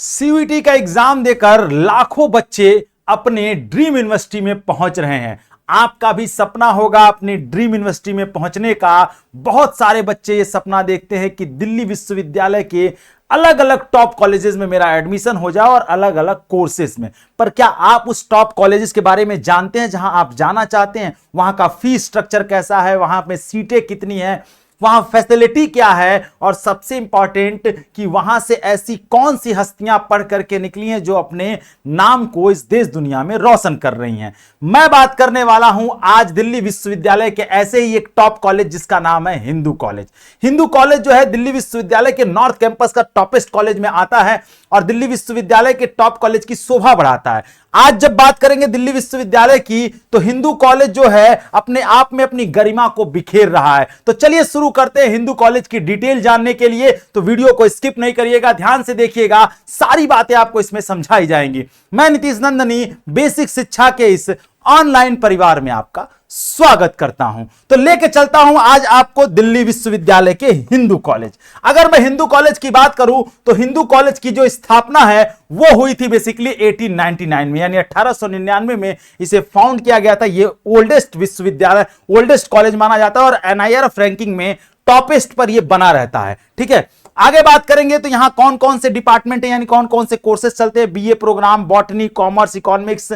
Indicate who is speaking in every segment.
Speaker 1: CUET का exam देकर लाखों बच्चे अपने ड्रीम यूनिवर्सिटी में पहुंच रहे हैं। आपका भी सपना होगा अपनी ड्रीम यूनिवर्सिटी में पहुंचने का। बहुत सारे बच्चे ये सपना देखते हैं कि दिल्ली विश्वविद्यालय के अलग अलग टॉप कॉलेजेस में मेरा एडमिशन हो जाए और अलग अलग कोर्सेज में। पर क्या आप उस टॉप कॉलेजेस के बारे में जानते हैं जहां आप जाना चाहते हैं? वहां का फीस स्ट्रक्चर कैसा है, वहां पे सीटें कितनी है, वहां फैसिलिटी क्या है, और सबसे इंपॉर्टेंट कि वहां से ऐसी कौन सी हस्तियां पढ़ करके निकली हैं जो अपने नाम को इस देश दुनिया में रोशन कर रही हैं। मैं बात करने वाला हूं आज दिल्ली विश्वविद्यालय के ऐसे ही एक टॉप कॉलेज जिसका नाम है हिंदू कॉलेज। हिंदू कॉलेज जो है दिल्ली विश्वविद्यालय के नॉर्थ कैंपस का टॉपेस्ट कॉलेज में आता है और दिल्ली विश्वविद्यालय के टॉप कॉलेज की शोभा बढ़ाता है। आज जब बात करेंगे दिल्ली विश्वविद्यालय की तो हिंदू कॉलेज जो है अपने आप में अपनी गरिमा को बिखेर रहा है। तो चलिए शुरू करते हैं हिंदू कॉलेज की डिटेल जानने के लिए। तो वीडियो को स्किप नहीं करिएगा, ध्यान से देखिएगा, सारी बातें आपको इसमें समझाई जाएंगी। मैं नीतीश नंदनी बेसिक शिक्षा के इस ऑनलाइन परिवार में आपका स्वागत करता हूं। तो लेके चलता हूं आज आपको दिल्ली विश्वविद्यालय के हिंदू कॉलेज। अगर मैं हिंदू कॉलेज की बात करूं तो हिंदू कॉलेज की जो स्थापना है वो हुई थी बेसिकली 1899 में, यानी 1899 में इसे फाउंड किया गया था। ये ओल्डेस्ट विश्वविद्यालय, ओल्डेस्ट कॉलेज माना जाता है और NIRF रैंकिंग में टॉपेस्ट पर ये बना रहता है। ठीक है, आगे बात करेंगे तो यहां कौन कौन से डिपार्टमेंट है, यानी कौन कौन से कोर्सेज चलते हैं। BA programme, botany, commerce, economics,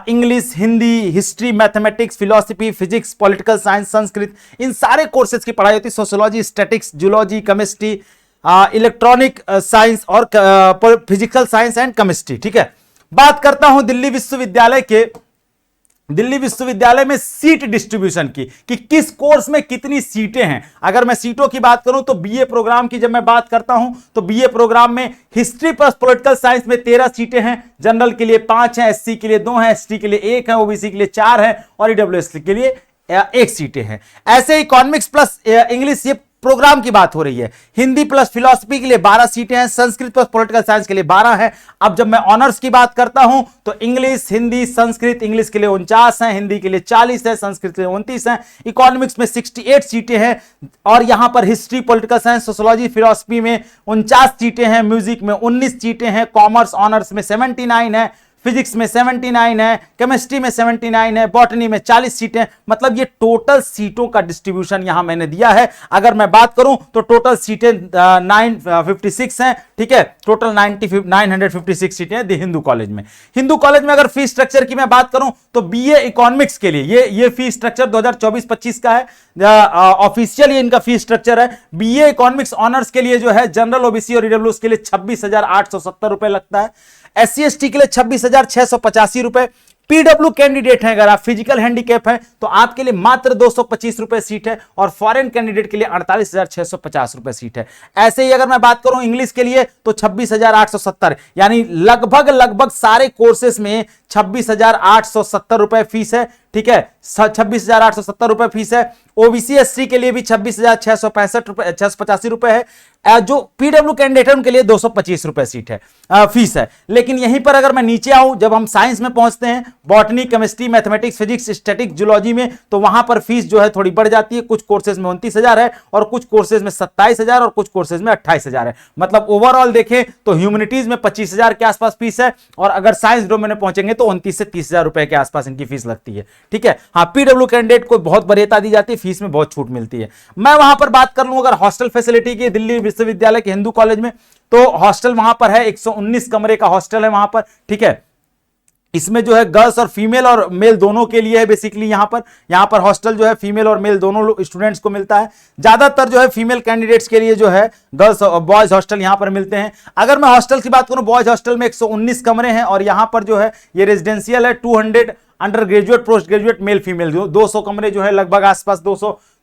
Speaker 1: English, Hindi, history, mathematics, philosophy, physics, political science, Sanskrit, इन सारे कोर्सेज की पढ़ाई होती है। Sociology, statics, zoology, chemistry, electronic science और फिजिकल साइंस एंड केमिस्ट्री। ठीक है, बात करता हूं दिल्ली विश्वविद्यालय में सीट डिस्ट्रीब्यूशन की कि किस कोर्स में कितनी सीटें हैं। अगर मैं सीटों की बात करूं तो BA प्रोग्राम की जब मैं बात करता हूं तो BA प्रोग्राम में हिस्ट्री प्लस पॉलिटिकल साइंस में 13 सीटें हैं, जनरल के लिए 5 हैं, SC के लिए 2 हैं, ST के लिए 1 है, OBC के लिए 4 है और EWS के लिए 1 सीटें हैं। ऐसे इकोनॉमिक्स प्लस इंग्लिश ये प्रोग्राम की बात हो रही है। हिंदी प्लस फिलॉसफी के लिए 12 सीटें हैं, संस्कृत प्लस पॉलिटिकल साइंस के लिए 12 है। अब जब मैं ऑनर्स की बात करता हूं तो इंग्लिश, हिंदी, संस्कृत, इंग्लिश के लिए 49 हैं, हिंदी के लिए 40 है, संस्कृत के लिए 29 है, इकोनॉमिक्स में 68 सीटें हैं और यहां पर history, political science, sociology, philosophy में 49 सीटें हैं, म्यूजिक में 19 सीटें हैं, कॉमर्स ऑनर्स में 79 है, फिजिक्स में 79 है, केमिस्ट्री में 79 है, बॉटनी में 40 सीटें। मतलब ये टोटल सीटों का डिस्ट्रीब्यूशन यहां मैंने दिया है। अगर मैं बात करूं तो टोटल सीटें 956 हैं। ठीक है, टोटल 956 सीटें हैं हिंदू कॉलेज में। हिंदू कॉलेज में अगर फीस स्ट्रक्चर की मैं बात करूं तो BA इकोनॉमिक्स के लिए ये फीस स्ट्रक्चर 2024-25 का है, ऑफिशियल ये इनका फीस स्ट्रक्चर है। BA इकोनॉमिक्स ऑनर्स के लिए जो है जनरल, OBC और EWS के लिए 26,870 रुपए लगता है, SC ST के लिए 26,685 रुपए। PW कैंडिडेट हैं, अगर आप फिजिकल हैंडीकैप हैं तो आपके लिए मात्र 225 रुपए सीट है और फॉरेन कैंडिडेट के लिए 48,650 रुपए सीट है। ऐसे ही अगर मैं बात करूं इंग्लिश के लिए तो 26,870, यानी लगभग सारे कोर्सेस में 26,870 रुपए फीस है। ठीक है, 26,870 रुपए फीस है। OBC SC के लिए भी 26,685 रुपए है। जो PW कैंडिडेट है उनके लिए 225 रुपए सीट है, फीस है। लेकिन यहीं पर अगर मैं नीचे आऊं, जब हम साइंस में पहुंचते हैं, botany, chemistry, mathematics, physics, statics, zoology में, तो वहां पर फीस जो है थोड़ी बढ़ जाती है। कुछ कोर्सेज में 29,000 है और कुछ कोर्सेज में 27,000 और कुछ कोर्सेज में 28,000 है। मतलब ओवरऑल देखें तो ह्यूमैनिटीज में 25,000 के आसपास फीस है और अगर साइंस डोमेन में पहुंचेंगे तो 29 से 30,000 रुपए के आसपास इनकी फीस लगती है। ठीक है, हाँ, PW कैंडिडेट को बहुत वरीयता दी जाती है, फीस में बहुत छूट मिलती है। मैं वहां पर बात कर लूं अगर हॉस्टल फैसिलिटी की दिल्ली विश्वविद्यालय के हिंदू कॉलेज में, तो हॉस्टल वहां पर है, 119 कमरे का हॉस्टल है वहां पर। ठीक है, इसमें जो है गर्ल्स और फीमेल और मेल दोनों के लिए है बेसिकली। यहां पर हॉस्टल जो है फीमेल और मेल दोनों स्टूडेंट्स को मिलता है। ज्यादातर जो है फीमेल कैंडिडेट्स के लिए जो है गर्ल्स और बॉयज हॉस्टल यहां पर मिलते हैं। अगर मैं हॉस्टल की बात करूं, बॉयज हॉस्टल में 119 कमरे हैं और यहां पर जो है ये रेजिडेंशियल है। 200 under graduate, post graduate, male female 200 कमरे जो है, लगभग आसपास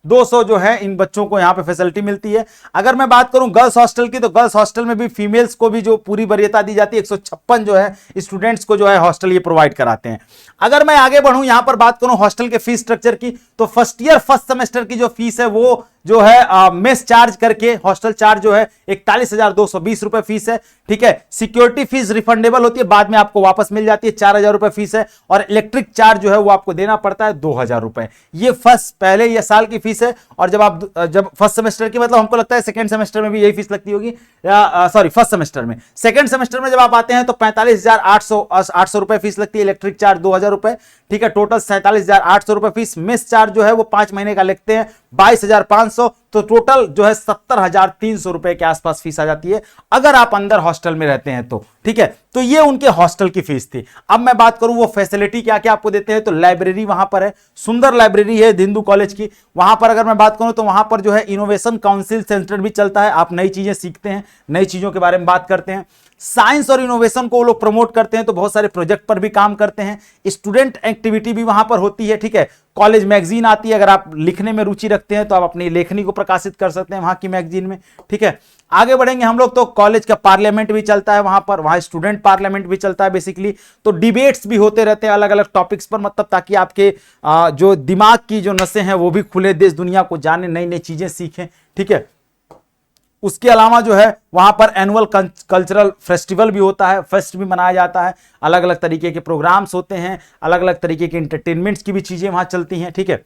Speaker 1: 200 जो है इन बच्चों को यहां पे फैसिलिटी मिलती है। अगर मैं बात करूं गर्ल्स हॉस्टल की तो गर्ल्स हॉस्टल में भी फीमेल्स को भी जो पूरी वरीयता दी जाती है, 156 जो है स्टूडेंट्स को जो है हॉस्टल ये प्रोवाइड कराते हैं। अगर मैं आगे बढ़ूं, यहां पर बात करूं हॉस्टल के फीस स्ट्रक्चर की, तो फर्स्ट सेमेस्टर की जो फीस है वो जो है मेस चार्ज करके हॉस्टल चार्ज जो है 41,220 रुपए फीस है। ठीक है, सिक्योरिटी फीस रिफंडेबल होती है, बाद में आपको वापस मिल जाती है, 4,000 रुपए फीस है और इलेक्ट्रिक चार्ज जो है वो आपको देना पड़ता है 2,000 रुपए। ये पहले ये साल की फीस है, और जब फर्स्ट सेमेस्टर की, मतलब हमको लगता है सेकंड सेमेस्टर में भी यही फीस लगती होगी, सॉरी फर्स्ट सेमेस्टर में। सेकंड सेमेस्टर में जब आप आते हैं तो 45,800 रुपए फीस लगती है, इलेक्ट्रिक चार्ज 2,000 रुपए, ठीक है, टोटल 47,800 रुपए फीस। मेस चार्ज जो है वो 5 महीने का लगते हैं 22,500, तो टोटल जो है 70,300 रुपए के आसपास फीस आ जाती है अगर आप अंदर हॉस्टल में रहते हैं तो, ठीक है। तो ये उनके हॉस्टल की फीस थी। अब मैं बात करूं वो फैसिलिटी क्या क्या आपको देते हैं, तो लाइब्रेरी वहां पर है, सुंदर लाइब्रेरी है हिंदू कॉलेज की। वहां पर अगर मैं बात करूं तो वहां पर जो है इनोवेशन काउंसिल सेंटर भी चलता है, आप नई चीजें सीखते हैं, नई चीजों के बारे में बात करते हैं। साइंस और इनोवेशन को वो लोग प्रमोट करते हैं, तो बहुत सारे प्रोजेक्ट पर भी काम करते हैं। स्टूडेंट एक्टिविटी भी वहां पर होती है, ठीक है। कॉलेज मैगजीन आती है, अगर आप लिखने में रुचि रखते हैं तो आप अपनी लेखनी को प्रकाशित कर सकते हैं वहां की मैगजीन में, ठीक है। आगे बढ़ेंगे हम लोग तो कॉलेज का पार्लियामेंट भी चलता है वहां पर, वहां स्टूडेंट पार्लियामेंट भी चलता है बेसिकली। तो डिबेट्स भी होते रहते हैं अलग अलग टॉपिक्स पर, मतलब ताकि आपके जो दिमाग की जो नसें हैं वो भी खुले, देश दुनिया को जाने, नई नई चीजें सीखें, ठीक है। उसके अलावा जो है वहां पर एनुअल कल्चरल फेस्टिवल भी होता है, फेस्ट भी मनाया जाता है, अलग अलग तरीके के प्रोग्राम्स होते हैं, अलग अलग तरीके के इंटरटेनमेंट्स की भी चीजें वहां चलती हैं, ठीक है।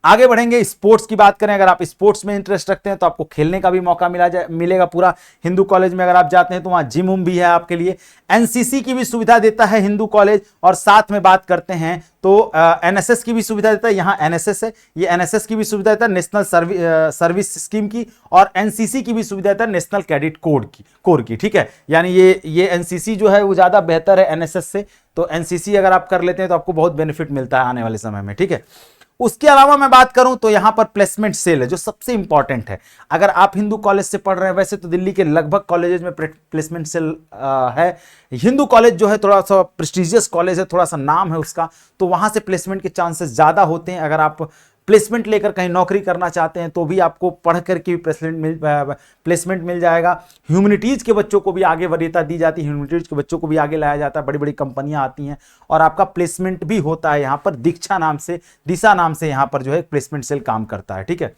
Speaker 1: आगे बढ़ेंगे, स्पोर्ट्स की बात करें, अगर आप स्पोर्ट्स में इंटरेस्ट रखते हैं तो आपको खेलने का भी मौका मिलेगा पूरा हिंदू कॉलेज में। अगर आप जाते हैं तो वहां जिम उम भी है आपके लिए, एनसीसी की भी सुविधा देता है हिंदू कॉलेज, और साथ में बात करते हैं तो एनएसएस की भी सुविधा देता है। यहाँ एनएसएस है, ये एनएसएस की भी सुविधा देता है नेशनल सर्विस स्कीम की, और एनसीसी की भी सुविधा देता है नेशनल कैडेट कोर की, ठीक है। यानी ये एनसीसी जो है वो ज्यादा बेहतर है एनएसएस से, तो एनसीसी अगर आप कर लेते हैं तो आपको बहुत बेनिफिट मिलता है आने वाले समय में, ठीक है। उसके अलावा मैं बात करूं तो यहां पर प्लेसमेंट सेल है जो सबसे इंपॉर्टेंट है। अगर आप हिंदू कॉलेज से पढ़ रहे हैं, वैसे तो दिल्ली के लगभग कॉलेजेस में प्लेसमेंट सेल है, हिंदू कॉलेज जो है थोड़ा सा प्रेस्टिजियस कॉलेज है, थोड़ा सा नाम है उसका, तो वहां से प्लेसमेंट के चांसेस ज्यादा होते हैं। अगर आप प्लेसमेंट लेकर कहीं नौकरी करना चाहते हैं तो भी आपको पढ़ करके भी प्लेसमेंट मिल जाएगा। ह्यूमैनिटीज के बच्चों को भी आगे वरीयता दी जाती है, ह्यूमैनिटीज के बच्चों को भी आगे लाया जाता है, बड़ी बड़ी कंपनियां आती हैं और आपका प्लेसमेंट भी होता है। यहाँ पर दिशा नाम से यहाँ पर जो है प्लेसमेंट सेल काम करता है, ठीक है।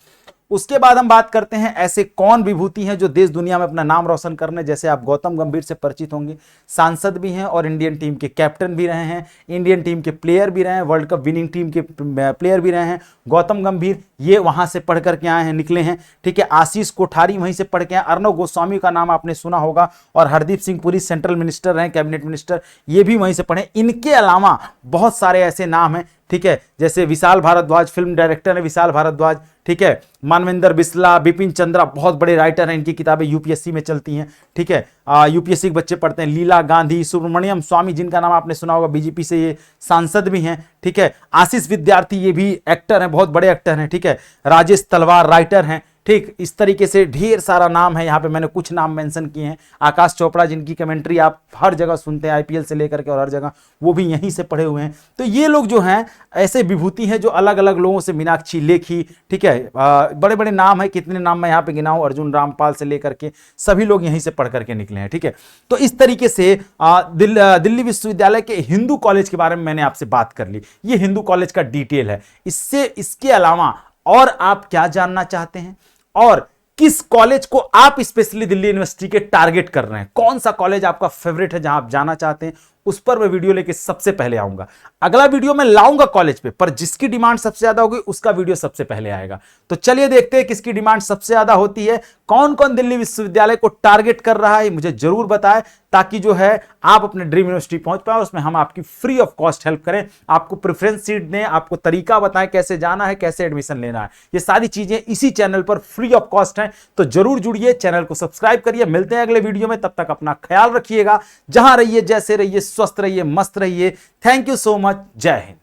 Speaker 1: उसके बाद हम बात करते हैं ऐसे कौन विभूति हैं जो देश दुनिया में अपना नाम रोशन करने, जैसे आप गौतम गंभीर से परिचित होंगे, सांसद भी हैं और इंडियन टीम के कैप्टन भी रहे हैं, इंडियन टीम के प्लेयर भी रहे हैं, वर्ल्ड कप विनिंग टीम के प्लेयर भी रहे हैं। गौतम गंभीर ये वहां से पढ़ करके आए हैं, निकले हैं, ठीक है। आशीष कोठारी वहीं से पढ़ के आए, अर्णव गोस्वामी का नाम आपने सुना होगा, और हरदीप सिंह पुरी सेंट्रल मिनिस्टर रहे, कैबिनेट मिनिस्टर, ये भी वहीं से पढ़े। इनके अलावा बहुत सारे ऐसे नाम हैं, ठीक है, जैसे विशाल भारद्वाज, फिल्म डायरेक्टर है विशाल भारद्वाज, ठीक है। मानवेंद्र बिस्ला, बिपिन चंद्रा बहुत बड़े राइटर हैं, इनकी किताबें यूपीएससी में चलती हैं, ठीक है। यूपीएससी के बच्चे पढ़ते हैं। लीला गांधी, सुब्रमण्यम स्वामी जिनका नाम आपने सुना होगा, बीजेपी से ये सांसद भी हैं, ठीक है। आशीष विद्यार्थी ये भी एक्टर हैं, बहुत बड़े एक्टर हैं, ठीक है। राजेश तलवार राइटर हैं, ठीक। इस तरीके से ढेर सारा नाम है, यहाँ पे मैंने कुछ नाम मेंशन किए हैं। आकाश चोपड़ा जिनकी कमेंट्री आप हर जगह सुनते हैं, आईपीएल से लेकर के और हर जगह, वो भी यहीं से पढ़े हुए हैं। तो ये लोग जो हैं ऐसे विभूति हैं जो अलग अलग लोगों से, मीनाक्षी लेखी, ठीक है, बड़े बड़े नाम है, कितने नाम मैं यहाँ पे गिनाऊं, अर्जुन रामपाल से लेकर के सभी लोग यहीं से पढ़ करके निकले हैं, ठीक है। तो इस तरीके से दिल्ली विश्वविद्यालय के हिंदू कॉलेज के बारे में मैंने आपसे बात कर ली, ये हिंदू कॉलेज का डिटेल है। इसके अलावा और आप क्या जानना चाहते हैं और किस कॉलेज को आप स्पेशली दिल्ली यूनिवर्सिटी के टारगेट कर रहे हैं, कौन सा कॉलेज आपका फेवरेट है जहां आप जाना चाहते हैं, उस पर मैं वीडियो लेके सबसे पहले आऊंगा। अगला वीडियो मैं लाऊंगा कॉलेज पे, पर जिसकी डिमांड सबसे ज्यादा होगी उसका वीडियो सबसे पहले आएगा। तो चलिए देखते हैं किसकी डिमांड सबसे ज्यादा होती है, कौन कौन दिल्ली विश्वविद्यालय को टारगेट कर रहा है, मुझे जरूर बताएं, ताकि जो है आप अपने ड्रीम यूनिवर्सिटी पहुंच पाए। उसमें हम आपकी फ्री ऑफ कॉस्ट हेल्प करें, आपको प्रेफरेंस सीट दें, आपको तरीका बताएं कैसे जाना है, कैसे एडमिशन लेना है। ये सारी चीजें इसी चैनल पर फ्री ऑफ कॉस्ट हैं, तो जरूर जुड़िए, चैनल को सब्सक्राइब करिए। मिलते हैं अगले वीडियो में, तब तक अपना ख्याल रखिएगा, जहां रहिए, जैसे रहिए, स्वस्थ रहिए, मस्त रहिए। थैंक यू सो मच, जय हिंद।